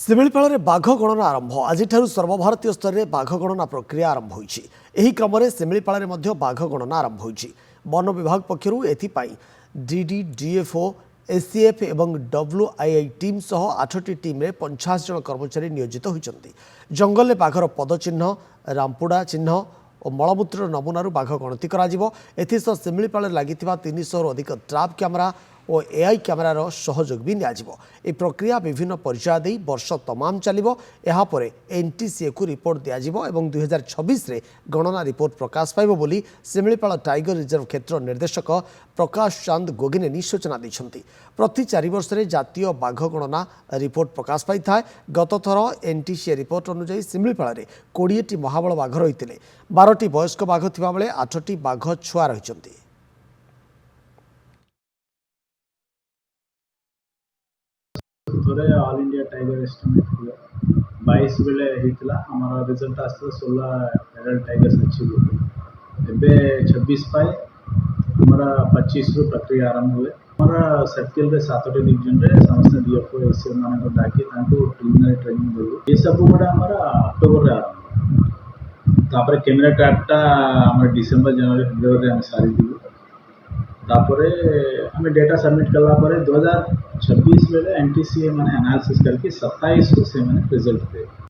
ଶିମିଳିପାଳରେ ବାଘ ଗଣନା ଆରମ୍ଭ। ଆଜିଠାରୁ ସର୍ବଭାରତୀୟ ସ୍ତରରେ ବାଘ ଗଣନା ପ୍ରକ୍ରିୟା ଆରମ୍ଭ ହୋଇଛି। ଏହି କ୍ରମରେ ଶିମିଳିପାଳରେ ମଧ୍ୟ ବାଘ ଗଣନା ଆରମ୍ଭ ହୋଇଛି। ବନ ବିଭାଗ ପକ୍ଷରୁ ଏଥିପାଇଁ ଡିଡି, ଡିଏଫଓ, ଏସିଏଫ୍ ଏବଂ ଡବ୍ଲ୍ୟୁଆଇଆଇ ଟିମ୍ ସହ 8ଟି ଟିମ୍ରେ 50 ଜଣ କର୍ମଚାରୀ ନିୟୋଜିତ ହୋଇଛନ୍ତି। ଜଙ୍ଗଲରେ ବାଘର ପଦଚିହ୍ନ, ରାମ୍ପୁଡ଼ା ଚିହ୍ନ ଓ ମଳମୂତ୍ର ନମୁନାରୁ ବାଘ ଗଣତି କରାଯିବ। ଏଥିସହ ଶିମିଳିପାଳରେ ଲାଗିଥିବା 300ରୁ ଅଧିକ ଟ୍ରାପ୍ କ୍ୟାମେରା ଓ ଏଆଇ କ୍ୟାମେରାର ସହଯୋଗ ବି ନିଆଯିବ। ଏହି ପ୍ରକ୍ରିୟା ବିଭିନ୍ନ ପର୍ଯ୍ୟାୟ ଦେଇ ବର୍ଷ ତମାମ ଚାଲିବ। ଏହାପରେ ଏନ୍ଟିସିଏକୁ ରିପୋର୍ଟ ଦିଆଯିବ ଏବଂ 2026ରେ ଗଣନା ରିପୋର୍ଟ ପ୍ରକାଶ ପାଇବ ବୋଲି ଶିମିଳିପାଳ ଟାଇଗର ରିଜର୍ଭ କ୍ଷେତ୍ର ନିର୍ଦ୍ଦେଶକ ପ୍ରକାଶ ଚାନ୍ଦ ଗୋଗିନେନି ସୂଚନା ଦେଇଛନ୍ତି। ପ୍ରତି 4 ବର୍ଷରେ ଜାତୀୟ ବାଘ ଗଣନା ରିପୋର୍ଟ ପ୍ରକାଶ ପାଇଥାଏ। ଗତଥର ଏନ୍ଟିସିଏ ରିପୋର୍ଟ ଅନୁଯାୟୀ ଶିମିଳିପାଳରେ 20ଟି ମହାବଳ ବାଘ ରହିଥିଲେ। 12ଟି ବୟସ୍କ ବାଘ ଥିବାବେଳେ 8ଟି ବାଘ ଛୁଆ ରହିଛନ୍ତି। थोड़े ऑल इंडिया टाइगर एस्टिमेट हुआ 22 बेले होता हमारा रिजल्ट आसता 16 एडल्ट टाइगर्स अच्छी हुए एबे 26 पाए हमारा 25 रु प्रक्रिया आरंभ हुए हमारा सर्किल रे 7टी डिवीजन रे समस्त डीएफओ एसए मान को डाकी तांको प्रिलिमिनरी ट्रेनिंग देबो ये सब गोटे हमारा अक्टोबर रे आरंभ तापर कैमरा ट्रैपटा हमर डिसेंबर जनवरी फेब्रुआरी रे हम सारी दिबो तापरे हमें डेटा सबमिट कला परे 2026 बेले एनटीसीए माने एनालिसिस करके 27 को से माने रिजल्ट दे।